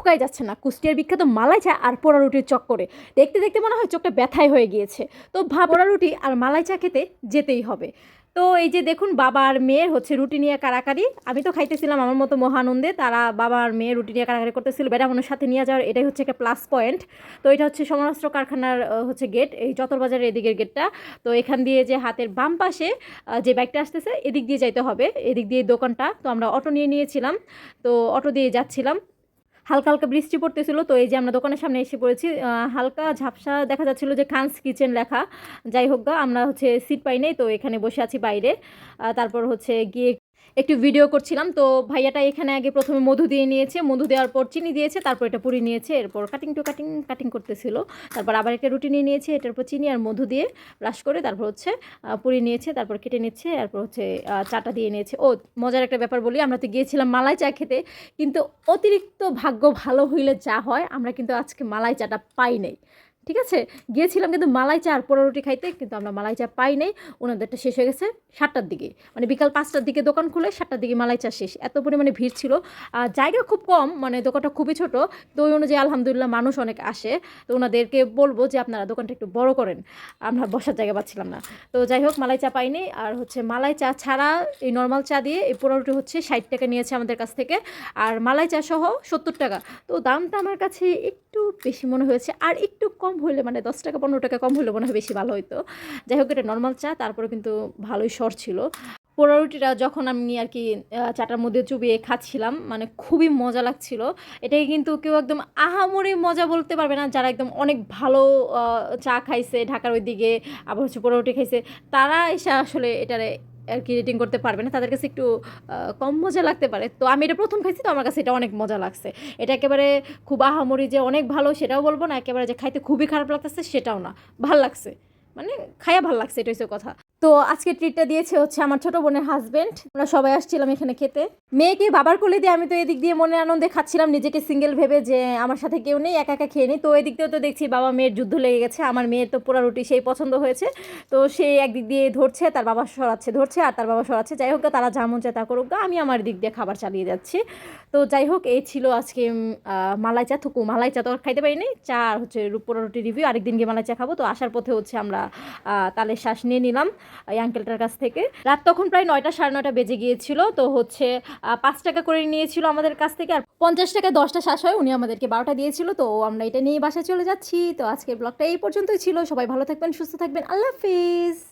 ঢোকাই যাচ্ছে না কুষ্টিয়ার বিখ্যাত মালাই চা আর পোড়া রুটির চক্করে। দেখতে দেখতে মনে হয় চোখটা ব্যথাই হয়ে গিয়েছে। তো পোড়া রুটি আর মালাই চা খেতে যেতেই হবে। তো এই যে দেখুন বাবা আর মেয়ের হচ্ছে রুটি নিয়ে কারাকারি। আমি তো খাইতেছিলাম আমার মতো মহানন্দে, তারা বাবা আর মেয়ে রুটি নিয়ে কারাকারি করতেছিল। বেড়ামনের সাথে নিয়ে যাওয়ার এটাই হচ্ছে একটা প্লাস পয়েন্ট। তো এটা হচ্ছে সমরাস্ত্র কারখানার হচ্ছে গেট, এই চতরবাজারের এদিকের গেটটা। তো এখান দিয়ে যে হাতের বাম পাশে যে বাইকটা আসতেছে এদিক দিয়ে যাইতে হবে, এদিক দিয়ে দোকানটা। তো আমরা অটো নিয়ে নিয়েছিলাম, তো অটো দিয়ে যাচ্ছিলাম। হালকা হালকা বৃষ্টি পড়তেছিল, তো এই যে আমরা দোকানের সামনে এসে পড়েছি। হালকা ঝাপসা দেখা যাচ্ছিল যে খানস কিচেন লেখা। যাই হোক গা, আমরা হচ্ছে সিট পাই নাই, তো এখানে বসে আছি বাইরে। তারপর হচ্ছে গিয়ে একটু ভিডিও করছিলাম। তো ভাইয়াটা এখানে আগে প্রথমে মধু দিয়ে নিয়েছে, মধু দেওয়ার পর চিনি দিয়েছে, তারপর এটা পুরি নিয়েছে, এরপর কাটিং করতেছিল। তারপর আবার একটা রুটি নিয়ে নিয়েছে, এটার উপর চিনি আর মধু দিয়ে ব্রাশ করে তারপর হচ্ছে পুরি নিয়েছে, তারপর কেটে নিচ্ছে, তারপর হচ্ছে চাটা দিয়ে নিয়েছে। ও মজার একটা ব্যাপার বলি, আমরা তো গিয়েছিলাম মালাই চা খেতে, কিন্তু অতিরিক্ত ভাগ্য ভালো হইলে যা হয়, আমরা কিন্তু আজকে মালাই চাটা পাই নাই। ঠিক আছে, গিয়েছিলাম কিন্তু মালাই চা আর পোড়া রুটি খাইতে, কিন্তু আমরা মালাই চা পাই নাই। ওনাদেরটা শেষ হয়ে গেছে 7টার দিকে, মানে বিকাল 5টার দিকে দোকান খুলে 7টার দিকে মালাই চা শেষ। এত পরিমাণে ভিড় ছিল, জায়গা খুব কম, মানে দোকানটা খুবই ছোট। তো ওই অনুযায়ী আলহামদুলিল্লাহ মানুষ অনেক আসে। তো ওনাদেরকে বলবো যে আপনারা দোকানটা একটু বড় করেন, আমরা বসার জায়গা পাচ্ছিলাম না। তো যাই হোক, মালাই চা পাইনি। আর হচ্ছে মালাই চা ছাড়া এই নর্মাল চা দিয়ে এই পোড়া রুটি হচ্ছে 60 টাকা নিয়েছে আমাদের কাছ থেকে, আর মালাই চা সহ 70 টাকা। তো দামটা আমার কাছে একটু বেশি মনে হয়েছে, আর একটু কম হলে, মানে 10 টাকা 15 টাকা কম হলে মনে হয় বেশি ভালো হতো। যাই হোক, এটা নর্মাল চা, তারপরে কিন্তু ভালোই শর্ট ছিল। পোড়া রুটিটা যখন আমি আর কি চাটার মধ্যে চুবিয়ে খাচ্ছিলাম, মানে খুবই মজা লাগছিল। এটাকে কিন্তু কেউ একদম আহামরি মজা বলতে পারবে না, যারা একদম অনেক ভালো চা খাইছে ঢাকার ওই দিকে, আবার হচ্ছে পোড়া রুটি খাইছে, তারা এসে আসলে এটারে আর কি রেটিং করতে পারবে না, তাদের কাছে একটু কম মজা লাগতে পারে। তো আমি এটা প্রথম খাইছি, তো আমার কাছে এটা অনেক মজা লাগছে। এটা একেবারে খুব আহামরি যে অনেক ভালো সেটাও বলবো না, একেবারে যে খাইতে খুবই খারাপ লাগতেছে সেটাও না, ভাল লাগছে, মানে খাইয়া ভাল লাগছে, এটা হচ্ছে কথা। তো আজকে ট্রিটটা দিয়েছে হচ্ছে আমার ছোট বোনের হাজবেন্ড। আমরা সবাই আসছিলাম এখানে খেতে, মেয়েকে বাবার কোলে দিয়ে আমি তো এদিক দিয়ে মনে আনন্দে খাচ্ছিলাম, নিজেকে সিঙ্গেল ভেবে যে আমার সাথে কেউ নেই, একা একা খেয়ে নিই। তো এদিক দিয়েও তো দেখছি বাবা মেয়ের যুদ্ধ লেগে গেছে। আমার মেয়ের তো পোড়া রুটি সেই পছন্দ হয়েছে, তো সে একদিক দিয়ে ধরছে, তার বাবা সরাচ্ছে, ধরছে আর তার বাবা সরাচ্ছে। যাই হোক, তারা যা মন চায় তা করুক, আমি আমার দিক দিয়ে খাবার চালিয়ে যাচ্ছি। তো যাই হোক, এই ছিল আজকে মালাই চা। থুকু মালাই চা তো আর খাইতে পারিনি, চা আর হচ্ছে পোড়া রুটি রিভিউ। আরেকদিন গিয়ে মালাই চা খাবো। তো আসার পথে হচ্ছে আমরা তালের শ্বাস নিয়ে নিলাম এই আঙ্কেলটার কাছ থেকে। রাত তখন প্রায় 9টা 9:30 বেজে গিয়েছিল। তো হচ্ছে 5 টাকা করে নিয়েছিল আমাদের কাছ থেকে, আর 50 টাকায় 10টা শ্বাস হয়। উনি আমাদেরকে 12টা দিয়েছিল। তো আমরা এটা নিয়ে বাসায় চলে যাচ্ছি। তো আজকের ব্লগটা এই পর্যন্তই ছিল। সবাই ভালো থাকবেন, সুস্থ থাকবেন, আল্লাহ হাফিজ।